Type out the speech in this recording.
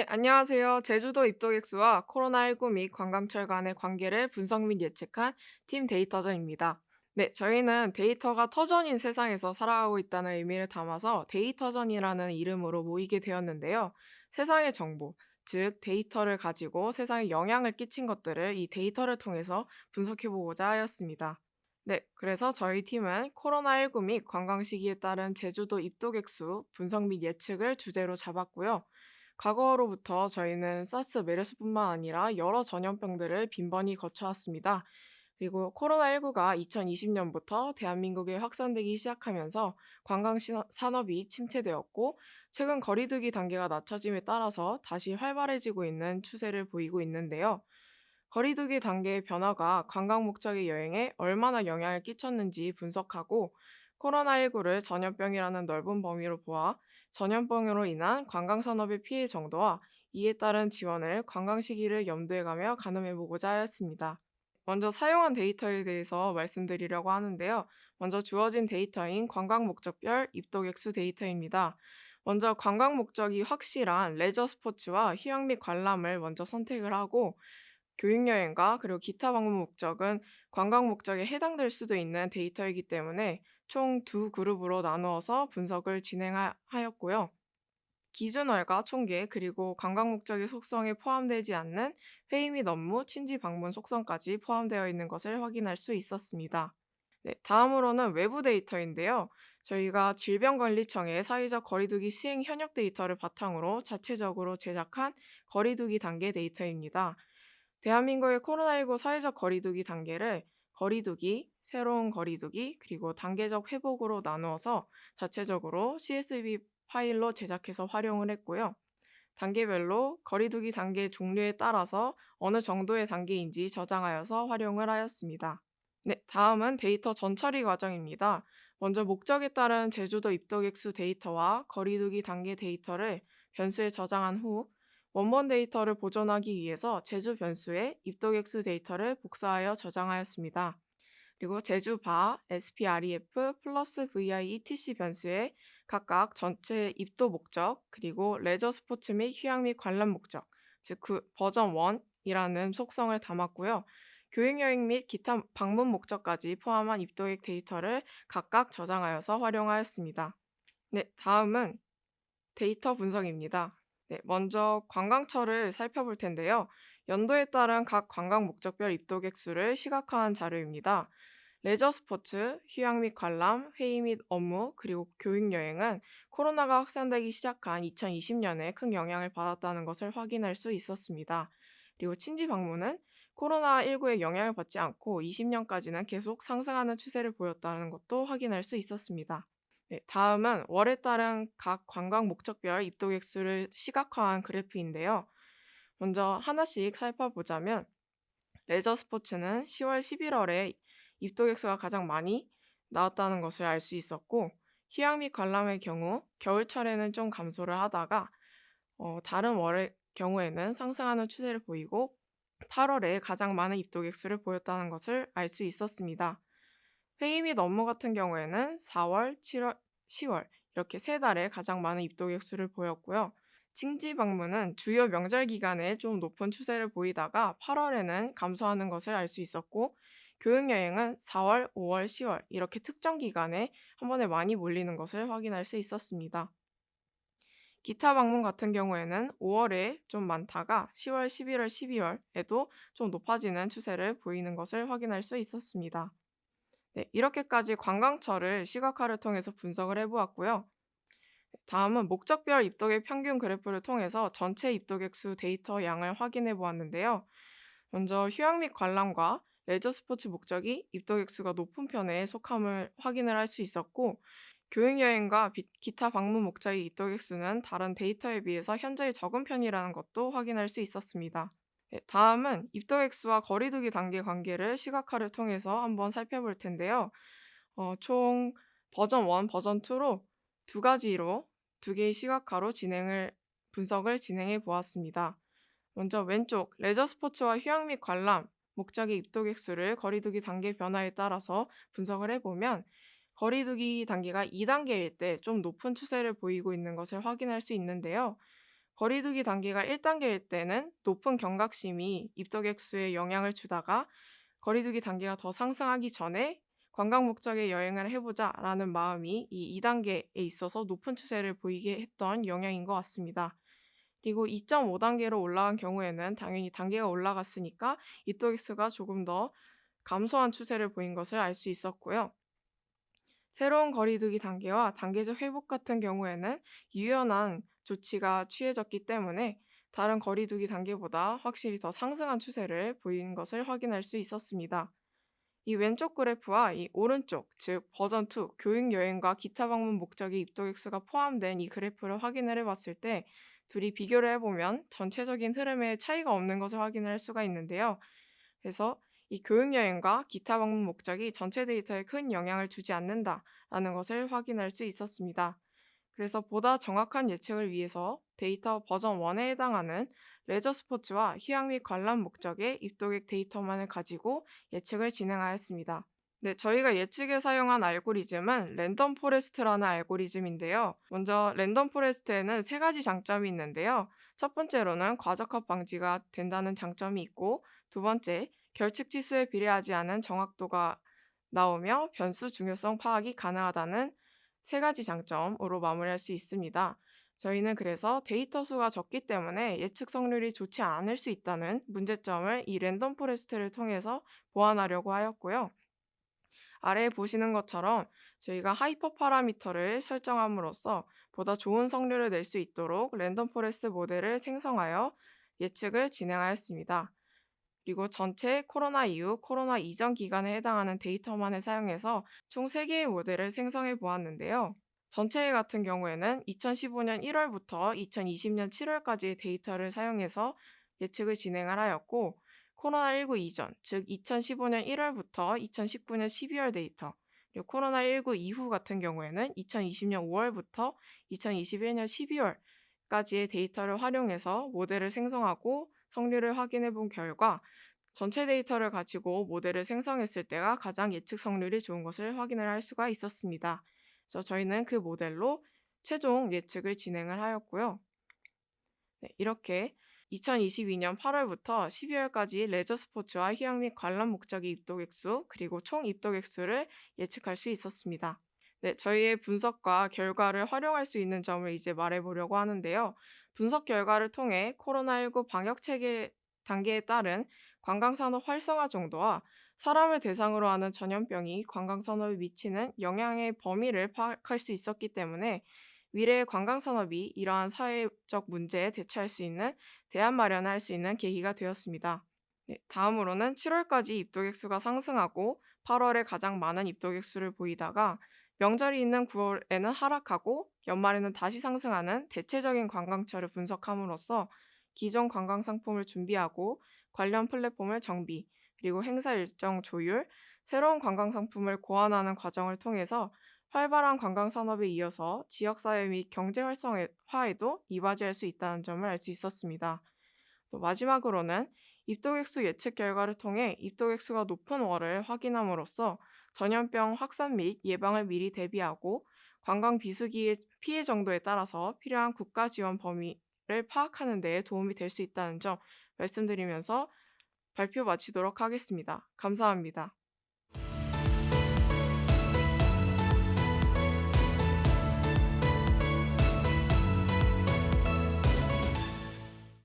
네, 안녕하세요. 제주도 입도 객수와 코로나19 및 관광철 간의 관계를 분석 및 예측한 팀 데이터전입니다. 네, 저희는 데이터가 터전인 세상에서 살아가고 있다는 의미를 담아서 데이터전이라는 이름으로 모이게 되었는데요. 세상의 정보, 즉 데이터를 가지고 세상에 영향을 끼친 것들을 이 데이터를 통해서 분석해 보고자 하였습니다. 네, 그래서 저희 팀은 코로나19 및 관광 시기에 따른 제주도 입도객 수 분석 및 예측을 주제로 잡았고요. 과거로부터 저희는 사스, 메르스뿐만 아니라 여러 전염병들을 빈번히 거쳐왔습니다. 그리고 코로나19가 2020년부터 대한민국에 확산되기 시작하면서 관광 산업이 침체되었고, 최근 거리두기 단계가 낮춰짐에 따라서 다시 활발해지고 있는 추세를 보이고 있는데요. 거리두기 단계의 변화가 관광 목적의 여행에 얼마나 영향을 끼쳤는지 분석하고, 코로나19를 전염병이라는 넓은 범위로 보아 전염병으로 인한 관광 산업의 피해 정도와 이에 따른 지원을 관광 시기를 염두에 가며 가늠해 보고자 하였습니다. 먼저 사용한 데이터에 대해서 말씀드리려고 하는데요. 먼저 주어진 데이터인 관광 목적별 입도객 수 데이터입니다. 먼저 관광 목적이 확실한 레저 스포츠와 휴양 및 관람을 먼저 선택을 하고, 교육여행과 그리고 기타 방문 목적은 관광 목적에 해당될 수도 있는 데이터이기 때문에 총 두 그룹으로 나누어서 분석을 진행하였고요. 기준월과 총계 그리고 관광 목적의 속성에 포함되지 않는 회의 및 업무, 친지 방문 속성까지 포함되어 있는 것을 확인할 수 있었습니다. 네, 다음으로는 외부 데이터인데요. 저희가 질병관리청의 사회적 거리두기 시행 현역 데이터를 바탕으로 자체적으로 제작한 거리두기 단계 데이터입니다. 대한민국의 코로나19 사회적 거리두기 단계를 거리두기, 새로운 거리두기, 그리고 단계적 회복으로 나누어서 자체적으로 CSV 파일로 제작해서 활용을 했고요. 단계별로 거리두기 단계 종류에 따라서 어느 정도의 단계인지 저장하여서 활용을 하였습니다. 네, 다음은 데이터 전처리 과정입니다. 먼저 목적에 따른 제주도 입도객 수 데이터와 거리두기 단계 데이터를 변수에 저장한 후 원본 데이터를 보존하기 위해서 제주 변수에 입도객 수 데이터를 복사하여 저장하였습니다. 그리고 제주바, SPREF 플러스 VI ETC 변수에 각각 전체 입도 목적, 그리고 레저 스포츠 및 휴양 및 관람 목적, 즉 그 버전 1이라는 속성을 담았고요. 교육여행 및 기타 방문 목적까지 포함한 입도객 데이터를 각각 저장하여서 활용하였습니다. 네, 다음은 데이터 분석입니다. 네, 먼저 관광처를 살펴볼 텐데요. 연도에 따른 각 관광 목적별 입도객 수를 시각화한 자료입니다. 레저 스포츠, 휴양 및 관람, 회의 및 업무, 그리고 교육 여행은 코로나가 확산되기 시작한 2020년에 큰 영향을 받았다는 것을 확인할 수 있었습니다. 그리고 친지 방문은 코로나19에 영향을 받지 않고 20년까지는 계속 상승하는 추세를 보였다는 것도 확인할 수 있었습니다. 네, 다음은 월에 따른 각 관광 목적별 입도객 수를 시각화한 그래프인데요. 먼저 하나씩 살펴보자면 레저 스포츠는 10월, 11월에 입도객 수가 가장 많이 나왔다는 것을 알 수 있었고, 휴양 및 관람의 경우 겨울철에는 좀 감소를 하다가 다른 월의 경우에는 상승하는 추세를 보이고 8월에 가장 많은 입도객 수를 보였다는 것을 알 수 있었습니다. 회의 및 업무 같은 경우에는 4월, 7월, 10월 이렇게 세 달에 가장 많은 입도객 수를 보였고요. 칭지 방문은 주요 명절 기간에 좀 높은 추세를 보이다가 8월에는 감소하는 것을 알 수 있었고, 교육여행은 4월, 5월, 10월 이렇게 특정 기간에 한 번에 많이 몰리는 것을 확인할 수 있었습니다. 기타 방문 같은 경우에는 5월에 좀 많다가 10월, 11월, 12월에도 좀 높아지는 추세를 보이는 것을 확인할 수 있었습니다. 네, 이렇게까지 관광처를 시각화를 통해서 분석을 해보았고요. 다음은 목적별 입도객 평균 그래프를 통해서 전체 입도객 수 데이터 양을 확인해 보았는데요. 먼저 휴양 및 관람과 레저 스포츠 목적이 입도객 수가 높은 편에 속함을 확인을 할 수 있었고, 교육여행과 기타 방문 목적의 입도객 수는 다른 데이터에 비해서 현저히 적은 편이라는 것도 확인할 수 있었습니다. 네, 다음은 입도객 수와 거리두기 단계 관계를 시각화를 통해서 한번 살펴볼 텐데요. 총 버전 1, 버전 2로 두 가지로 두 개의 시각화로 분석을 진행해 보았습니다. 먼저 왼쪽 레저 스포츠와 휴양 및 관람 목적의 입도객 수를 거리두기 단계 변화에 따라서 분석을 해보면 거리두기 단계가 2단계일 때 좀 높은 추세를 보이고 있는 것을 확인할 수 있는데요. 거리두기 단계가 1단계일 때는 높은 경각심이 입덕 액수에 영향을 주다가 거리두기 단계가 더 상승하기 전에 관광 목적의 여행을 해보자라는 마음이 이 2단계에 있어서 높은 추세를 보이게 했던 영향인 것 같습니다. 그리고 2.5단계로 올라간 경우에는 당연히 단계가 올라갔으니까 입덕 액수가 조금 더 감소한 추세를 보인 것을 알 수 있었고요. 새로운 거리두기 단계와 단계적 회복 같은 경우에는 유연한 조치가 취해졌기 때문에 다른 거리두기 단계보다 확실히 더 상승한 추세를 보이는 것을 확인할 수 있었습니다. 이 왼쪽 그래프와 이 오른쪽, 즉 버전 2, 교육 여행과 기타 방문 목적의 입도 객수가 포함된 이 그래프를 확인을 해봤을 때 둘이 비교를 해보면 전체적인 흐름에 차이가 없는 것을 확인할 수가 있는데요. 그래서 이 교육 여행과 기타 방문 목적이 전체 데이터에 큰 영향을 주지 않는다라는 것을 확인할 수 있었습니다. 그래서 보다 정확한 예측을 위해서 데이터 버전 1에 해당하는 레저 스포츠와 휴양 및 관람 목적의 입도객 데이터만을 가지고 예측을 진행하였습니다. 네, 저희가 예측에 사용한 알고리즘은 랜덤 포레스트라는 알고리즘인데요. 먼저 랜덤 포레스트에는 세 가지 장점이 있는데요. 첫 번째로는 과적합 방지가 된다는 장점이 있고, 두 번째, 결측 지수에 비례하지 않은 정확도가 나오며 변수 중요성 파악이 가능하다는 세 가지 장점으로 마무리할 수 있습니다. 저희는 그래서 데이터 수가 적기 때문에 예측 성률이 좋지 않을 수 있다는 문제점을 이 랜덤 포레스트를 통해서 보완하려고 하였고요. 아래에 보시는 것처럼 저희가 하이퍼 파라미터를 설정함으로써 보다 좋은 성률을 낼 수 있도록 랜덤 포레스트 모델을 생성하여 예측을 진행하였습니다. 그리고 전체 코로나 이후 코로나 이전 기간에 해당하는 데이터만을 사용해서 총 3개의 모델을 생성해 보았는데요. 전체 같은 경우에는 2015년 1월부터 2020년 7월까지의 데이터를 사용해서 예측을 진행을 하였고, 코로나19 이전, 즉 2015년 1월부터 2019년 12월 데이터, 그리고 코로나19 이후 같은 경우에는 2020년 5월부터 2021년 12월까지의 데이터를 활용해서 모델을 생성하고 성률을 확인해 본 결과 전체 데이터를 가지고 모델을 생성했을 때가 가장 예측 성률이 좋은 것을 확인을 할 수가 있었습니다. 그래서 저희는 그 모델로 최종 예측을 진행을 하였고요. 네, 이렇게 2022년 8월부터 12월까지 레저 스포츠와 휴양 및 관람 목적의 입도 객수 그리고 총 입도 객수를 예측할 수 있었습니다. 네, 저희의 분석과 결과를 활용할 수 있는 점을 이제 말해보려고 하는데요. 분석 결과를 통해 코로나19 방역 체계 단계에 따른 관광산업 활성화 정도와 사람을 대상으로 하는 전염병이 관광산업에 미치는 영향의 범위를 파악할 수 있었기 때문에 미래의 관광산업이 이러한 사회적 문제에 대처할 수 있는 대안 마련을 할 수 있는 계기가 되었습니다. 네, 다음으로는 7월까지 입도객 수가 상승하고 8월에 가장 많은 입도객 수를 보이다가 명절이 있는 9월에는 하락하고 연말에는 다시 상승하는 대체적인 관광철을 분석함으로써 기존 관광 상품을 준비하고 관련 플랫폼을 정비, 그리고 행사 일정 조율, 새로운 관광 상품을 고안하는 과정을 통해서 활발한 관광 산업에 이어서 지역사회 및 경제 활성화에도 이바지할 수 있다는 점을 알 수 있었습니다. 또 마지막으로는 입도객 수 예측 결과를 통해 입도객 수가 높은 월을 확인함으로써 전염병 확산 및 예방을 미리 대비하고 관광 비수기의 피해 정도에 따라서 필요한 국가 지원 범위를 파악하는 데 도움이 될 수 있다는 점 말씀드리면서 발표 마치도록 하겠습니다. 감사합니다.